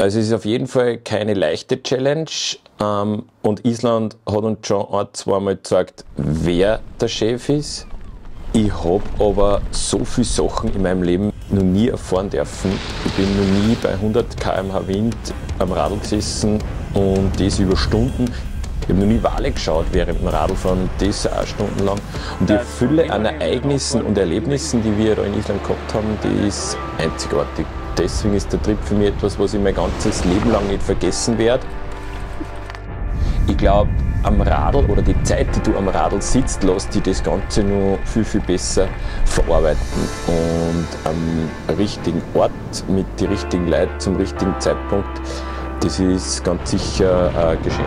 Also es ist auf jeden Fall keine leichte Challenge und Island hat uns schon ein-, zweimal gezeigt, wer der Chef ist. Ich habe aber so viele Sachen in meinem Leben noch nie erfahren dürfen. Ich bin noch nie bei 100 km/h Wind am Radl gesessen und das über Stunden. Ich habe noch nie Wale geschaut während dem Radlfahren, das auch stundenlang. Und die Fülle an Ereignissen und Erlebnissen, die wir da in Island gehabt haben, die ist einzigartig. Deswegen ist der Trip für mich etwas, was ich mein ganzes Leben lang nicht vergessen werde. Ich glaube, am Radl oder die Zeit, die du am Radl sitzt, lässt dich das Ganze noch viel, viel besser verarbeiten. Und am richtigen Ort, mit den richtigen Leuten zum richtigen Zeitpunkt, das ist ganz sicher ein Geschenk.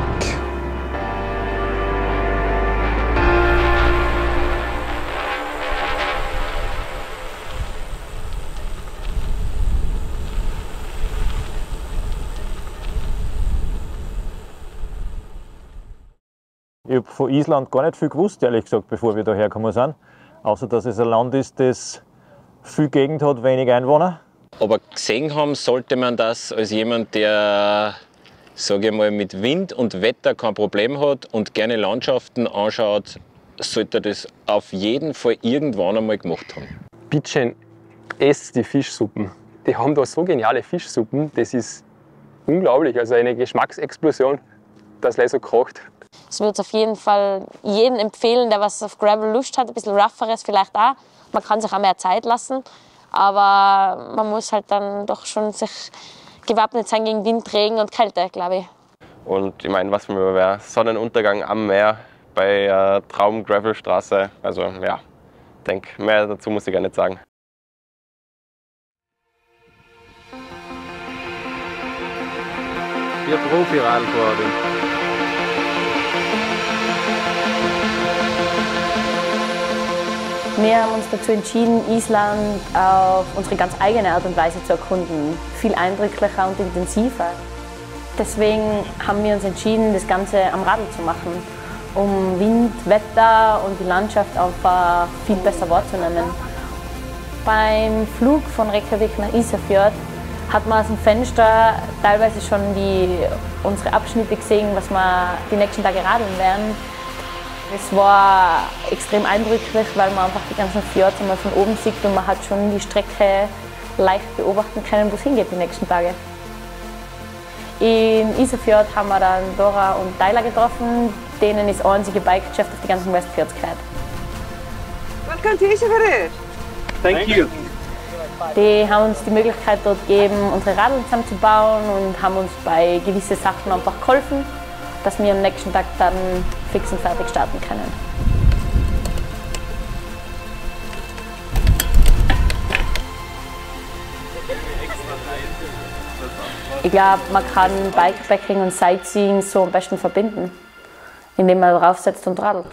Ich habe von Island gar nicht viel gewusst, ehrlich gesagt, bevor wir da hergekommen sind. Außer, dass es ein Land ist, das viel Gegend hat, wenig Einwohner. Aber gesehen haben sollte man das als jemand, der, sage ich mal, mit Wind und Wetter kein Problem hat und gerne Landschaften anschaut, sollte er das auf jeden Fall irgendwann einmal gemacht haben. Bitte esst die Fischsuppen. Die haben da so geniale Fischsuppen, das ist unglaublich. Also eine Geschmacksexplosion, das gleich so kocht. Ich würde es auf jeden Fall jedem empfehlen, der was auf Gravel Lust hat, ein bisschen rougheres vielleicht auch. Man kann sich auch mehr Zeit lassen, aber man muss halt dann doch schon sich gewappnet sein gegen Wind, Regen und Kälte, glaube ich. Und ich meine, was mir wäre, Sonnenuntergang am Meer bei Traum-Gravelstraße. Also ja, ich denke, mehr dazu muss ich gar nicht sagen. Wir Profi-Radfahrer. Wir haben uns dazu entschieden, Island auf unsere ganz eigene Art und Weise zu erkunden. Viel eindrücklicher und intensiver. Deswegen haben wir uns entschieden, das Ganze am Radl zu machen, um Wind, Wetter und die Landschaft einfach viel besser wahrzunehmen. Beim Flug von Reykjavik nach Ísafjörð hat man aus dem Fenster teilweise schon unsere Abschnitte gesehen, was wir die nächsten Tage radeln werden. Es war extrem eindrücklich, weil man einfach die ganzen Fjords einmal von oben sieht und man hat schon die Strecke leicht beobachten können, wo es hingeht die nächsten Tage. In Ísafjörð haben wir dann Dora und Tyler getroffen, denen ist das einzige Bikegeschäft auf die ganzen Westfjords gehört. Welcome to Ísafjörður! Thank you! Die haben uns die Möglichkeit dort gegeben, unsere Radl zusammenzubauen und haben uns bei gewissen Sachen einfach geholfen, dass wir am nächsten Tag dann fix und fertig starten können. Ich glaube, man kann Bikepacking und Sightseeing so am besten verbinden, indem man draufsetzt und radelt.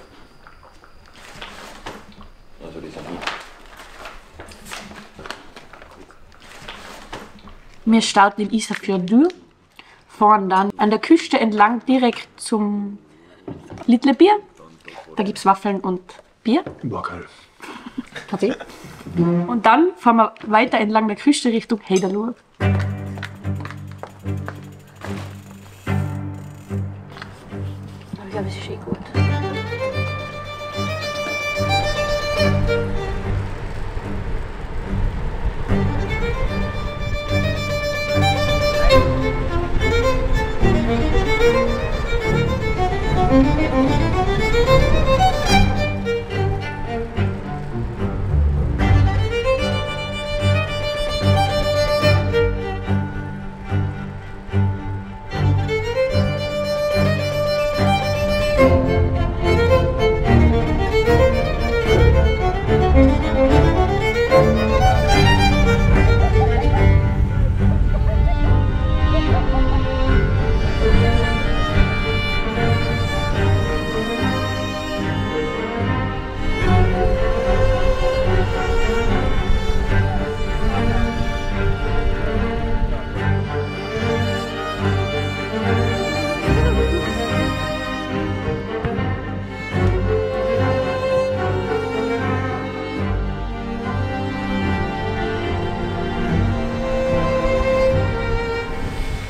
Wir starten in Ísafjörður, fahren dann an der Küste entlang direkt zum Little Bier. Da gibt es Waffeln und Bier. Kaffee. Und dann fahren wir weiter entlang der Küste Richtung Heydalur. Ich glaube, es ist schön gut.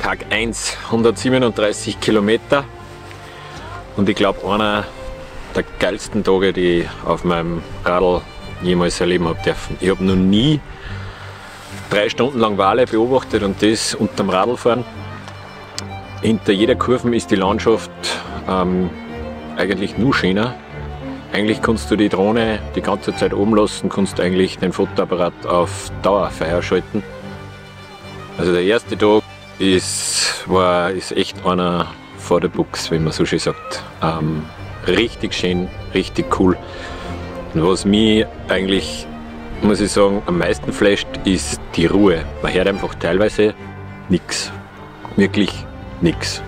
Tag 1, 137 Kilometer. Und ich glaube, einer der geilsten Tage, die ich auf meinem Radl jemals erleben habe dürfen. Ich habe noch nie 3 Stunden lang Wale beobachtet und das unterm Radlfahren. Hinter jeder Kurve ist die Landschaft eigentlich nur schöner. Eigentlich kannst du die Drohne die ganze Zeit oben lassen, kannst eigentlich den Fotoapparat auf Dauerfeuer schalten. Also der erste Tag ist echt einer vor der Buchs, wie man so schön sagt. Richtig schön, richtig cool. Und was mich eigentlich, muss ich sagen, am meisten flasht, ist die Ruhe. Man hört einfach teilweise nichts. Wirklich nichts.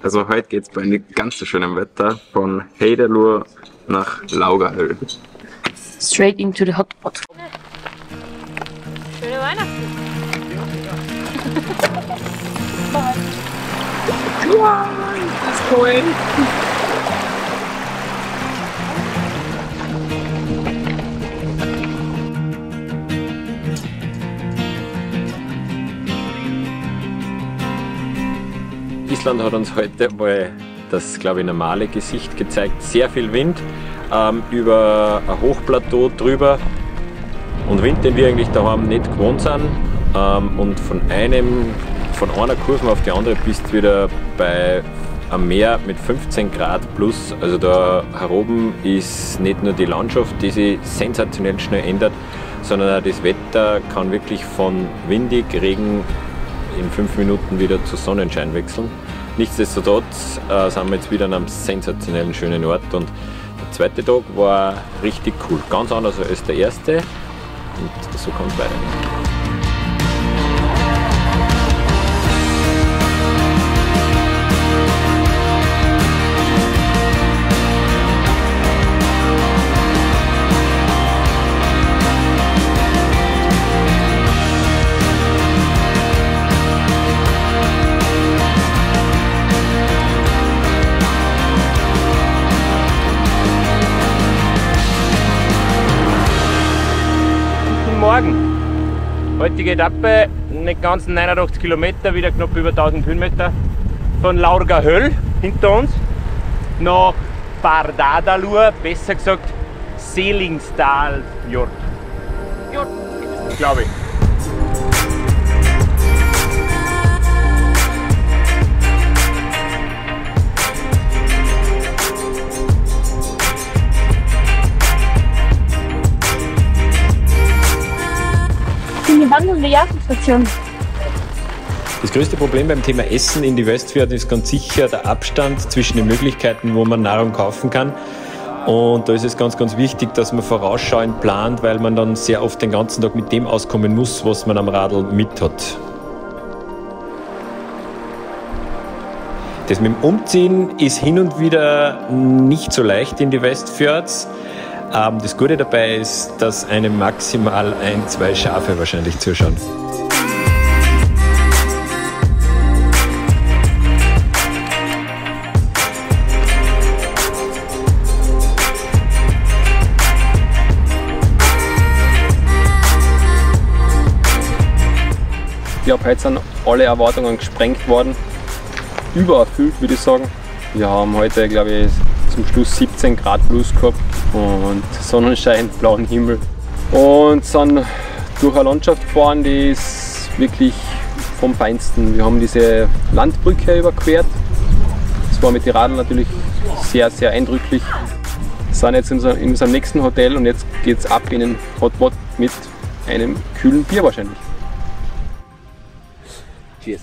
Also heute geht es bei einem ganz so schönen Wetter von Heidelur nach Laugarhöll. Straight into the hotpot. Schöne Weihnachten. Wow, das ist cool. Island hat uns heute mal das, glaube ich, normale Gesicht gezeigt. Sehr viel Wind, über ein Hochplateau drüber und Wind, den wir eigentlich daheim nicht gewohnt sind. Und von einer Kurve auf die andere bist du wieder bei einem Meer mit 15 Grad plus. Also da heroben ist nicht nur die Landschaft, die sich sensationell schnell ändert, sondern auch das Wetter kann wirklich von windig, Regen in 5 Minuten wieder zu Sonnenschein wechseln. Nichtsdestotrotz sind wir jetzt wieder an einem sensationellen schönen Ort und der zweite Tag war richtig cool. Ganz anders als der erste und so kann es weitergehen. Morgen. Heutige Etappe, nicht ganz 89 Kilometer, wieder knapp über 1000 Höhenmeter. Von Laugarhöll hinter uns nach Bardadalur, besser gesagt Selingsdalfjord. Glaube ich. Die wandelnde Jahresstation. Das größte Problem beim Thema Essen in die Westfjorden ist ganz sicher der Abstand zwischen den Möglichkeiten, wo man Nahrung kaufen kann. Und da ist es ganz, ganz wichtig, dass man vorausschauend plant, weil man dann sehr oft den ganzen Tag mit dem auskommen muss, was man am Radl mit hat. Das mit dem Umziehen ist hin und wieder nicht so leicht in die Westfjords. Das Gute dabei ist, dass einem maximal 1, 2 Schafe wahrscheinlich zuschauen. Ich glaube, heute sind alle Erwartungen gesprengt worden. Übererfüllt, würde ich sagen. Wir haben heute, glaube ich, zum Schluss 17 Grad plus gehabt und Sonnenschein, blauen Himmel. Und sind durch eine Landschaft gefahren, die ist wirklich vom Feinsten. Wir haben diese Landbrücke überquert. Das war mit den Radl natürlich sehr, sehr eindrücklich. Wir sind jetzt in unserem nächsten Hotel und jetzt geht es ab in den Hotpot mit einem kühlen Bier wahrscheinlich. Cheers.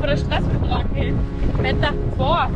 von der Straßenfrage. Wetter vor.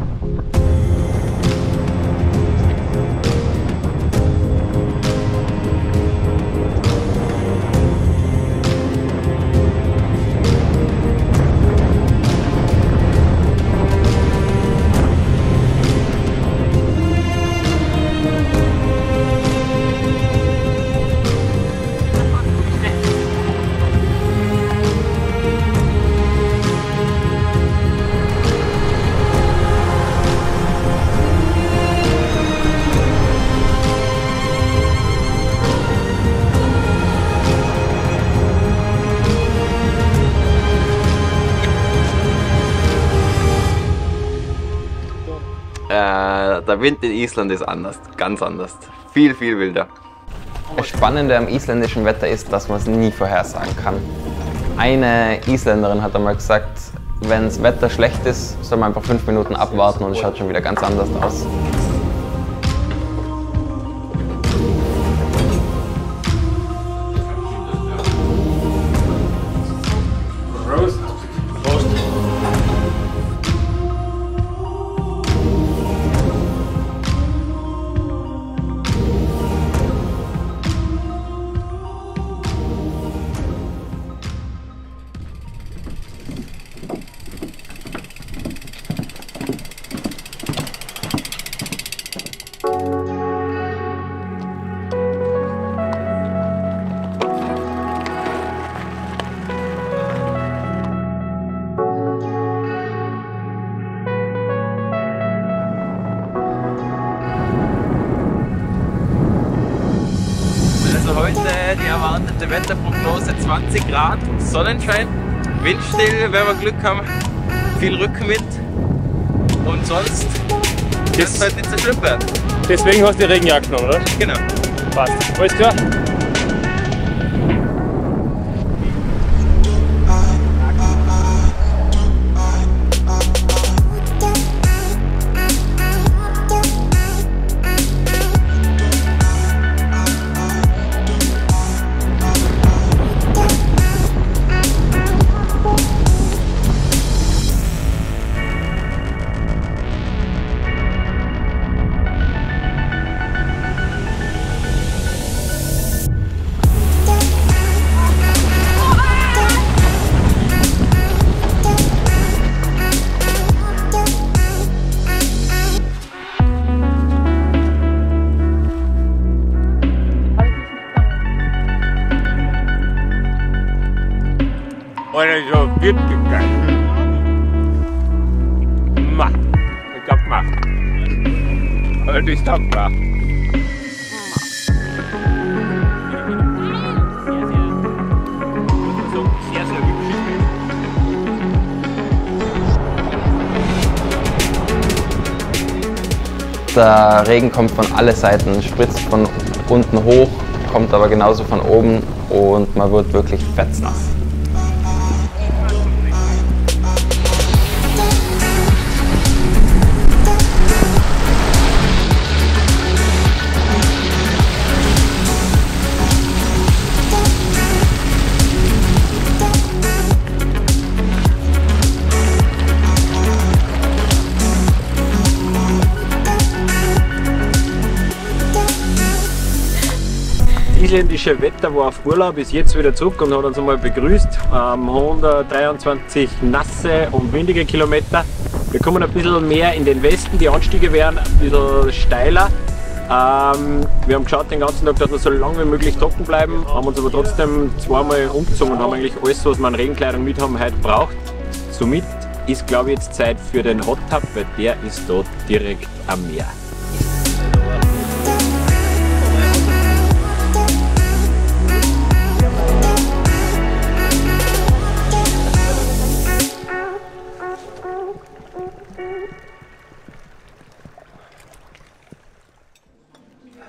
Der Wind in Island ist anders, ganz anders. Viel, viel wilder. Das Spannende am isländischen Wetter ist, dass man es nie vorhersagen kann. Eine Isländerin hat einmal gesagt, wenn das Wetter schlecht ist, soll man einfach 5 Minuten abwarten und es schaut schon wieder ganz anders aus. Also heute die erwartete Wetterprognose 20 Grad, Sonnenschein, windstill, wenn wir Glück haben, viel Rückenwind und sonst kann es halt nicht so schlimm werden. Deswegen hast du die Regenjacke genommen, oder? Genau. Passt. Alles klar? Also wirklich geil. Ma, ich hab gemacht. Und ich dankbar. Sehr, sehr hübsch. Der Regen kommt von allen Seiten, spritzt von unten hoch, kommt aber genauso von oben und man wird wirklich fetznass. Das isländische Wetter war auf Urlaub, ist jetzt wieder zurück und hat uns einmal begrüßt. 123 nasse und windige Kilometer. Wir kommen ein bisschen mehr in den Westen, die Anstiege werden ein bisschen steiler. Wir haben geschaut den ganzen Tag, dass wir so lange wie möglich trocken bleiben, haben uns aber trotzdem zweimal umgezogen und haben eigentlich alles, was wir an Regenkleidung mit haben, heute braucht. Somit ist, glaube ich, jetzt Zeit für den Hot Tub, weil der ist dort direkt am Meer.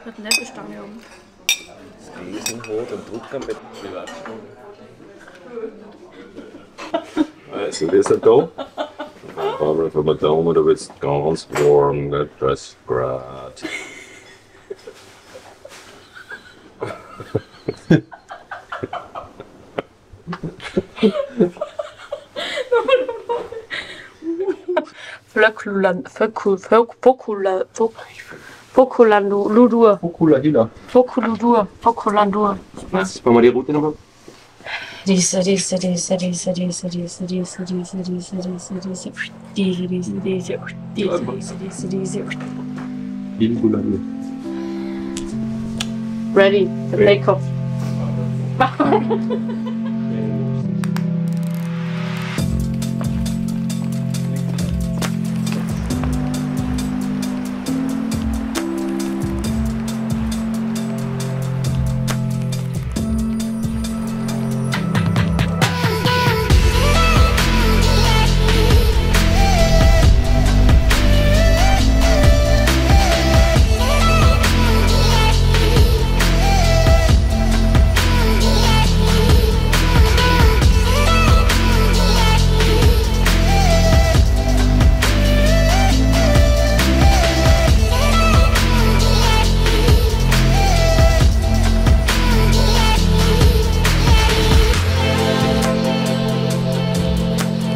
Mit Nettestange um. Riesenhut und Drucker mit Also wir sind da. Aber wenn man da oben, da wird es ganz warm, das ist great. Fokulandur. Was? Wollen wir die Route nochmal? Diese. Ready, the takeoff.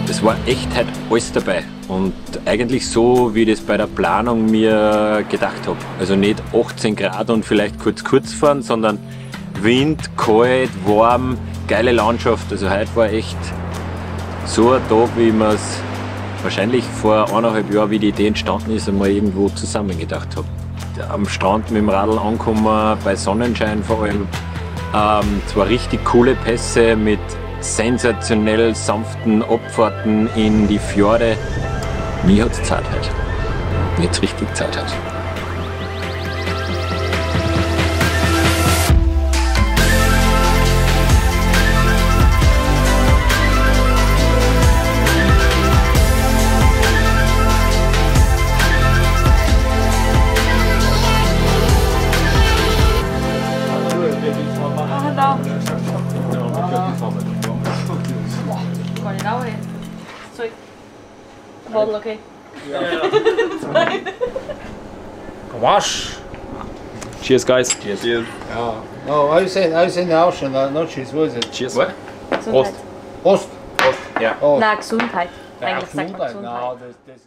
Es war echt halt alles dabei und eigentlich so, wie ich das bei der Planung mir gedacht habe. Also nicht 18 Grad und vielleicht kurz fahren, sondern Wind, kalt, warm, geile Landschaft. Also heute war echt so ein Tag, wie man es wahrscheinlich vor 1,5 Jahren, wie die Idee entstanden ist, einmal irgendwo zusammengedacht habe. Am Strand mit dem Radl angekommen, bei Sonnenschein vor allem. Zwar richtig coole Pässe mit sensationell sanften Abfahrten in die Fjorde. Mir hat es Zeit heute. Mir hat's richtig Zeit heute. Okay. Wasch! Cheers, guys. Cheers. Yeah. Oh, I was in the ocean, not cheers, what is it? Cheers. What? Gesundheit. Ost. Ja. Oh. Na, Gesundheit. Eigentlich sagt man Gesundheit. No, this is...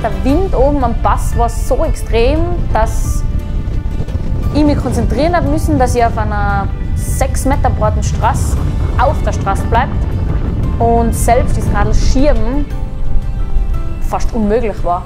Der Wind oben am Pass war so extrem, dass ich mich konzentrieren habe müssen, dass ich auf einer 6 Meter breiten Straße auf der Straße bleibt und selbst das Radl schieben fast unmöglich war.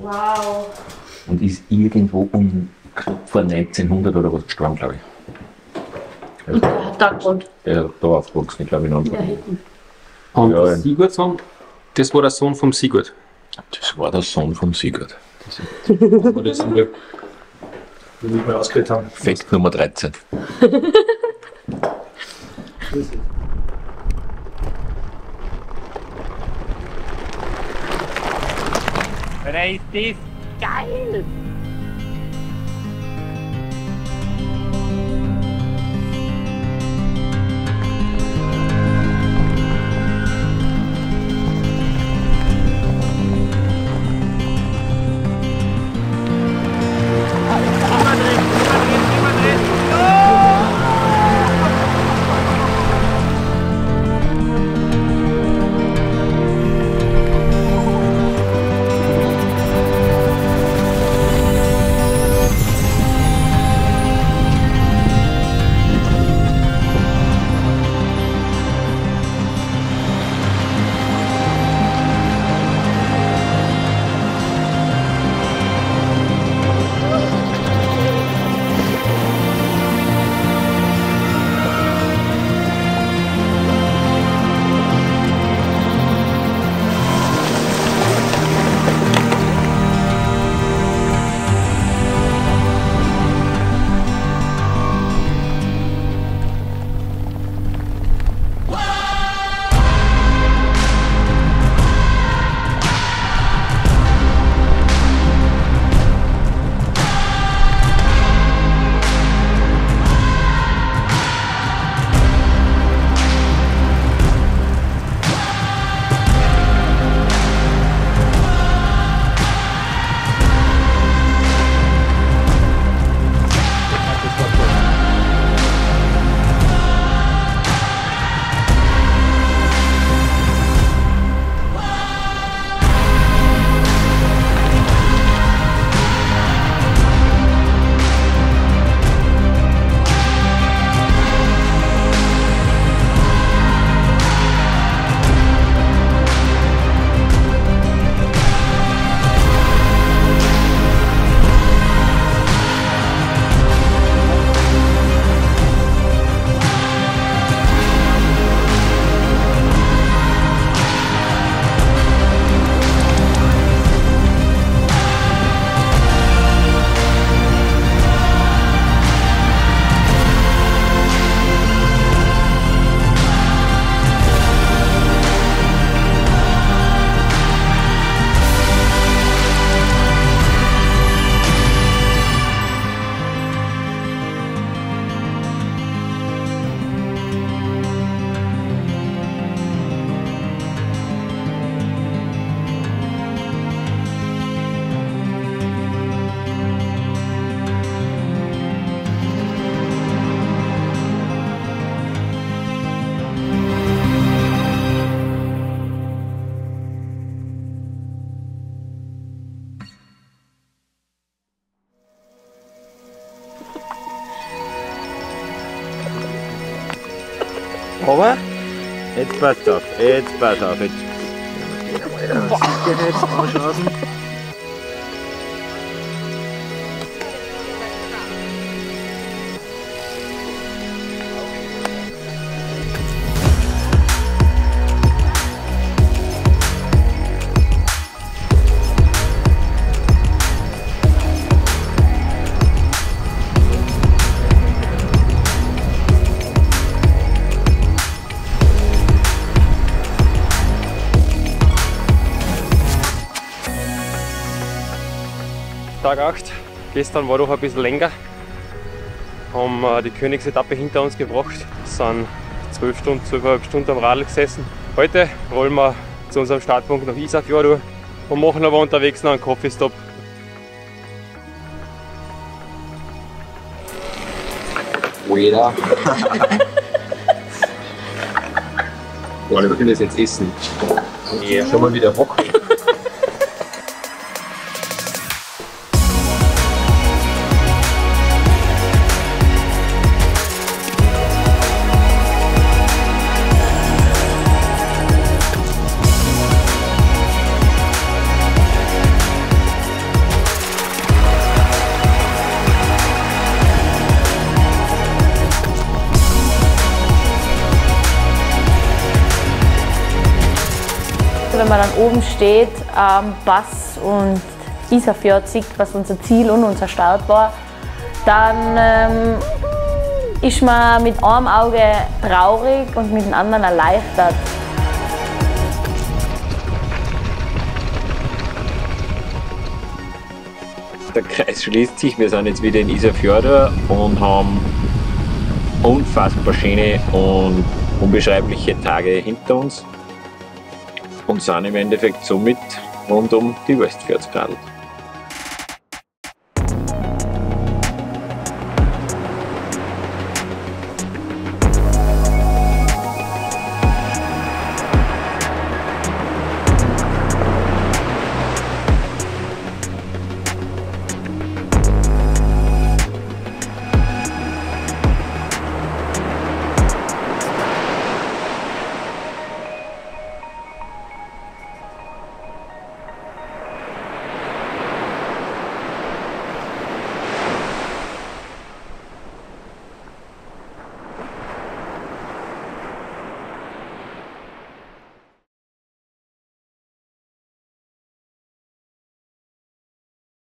Wow. Und ist irgendwo um knapp vor 1900 oder was gestorben, glaube ich. Und der hat da gewohnt. Der hat da aufgewachsen, glaube ich, in Antwerpen. Ja, hinten. Und Ja, der Sigurdsson, das war der Sohn vom Sigurd. Das war der Sohn vom Sigurd. Wenn wir das nicht mehr ausgehört haben. Fakt Nummer 13. Da ist das geil! Aber jetzt passt auf, jetzt pass auf. Jetzt. Tag 8. Gestern war doch ein bisschen länger. Haben die Königsetappe hinter uns gebracht. Sind 12,5 Stunden am Radl gesessen. Heute rollen wir zu unserem Startpunkt nach Isafjordur und machen aber unterwegs noch einen Coffee-Stop. Weder. Boah, wir können das jetzt essen. Ja. Schon mal wieder Bock. wenn man dann oben steht, am Pass und Isarfjord sieht, was unser Ziel und unser Start war, dann ist man mit einem Auge traurig und mit dem anderen erleichtert. Der Kreis schließt sich, wir sind jetzt wieder in Isarfjord und haben unfassbar schöne und unbeschreibliche Tage hinter uns und sind im Endeffekt somit rund um die Westfjords geradelt.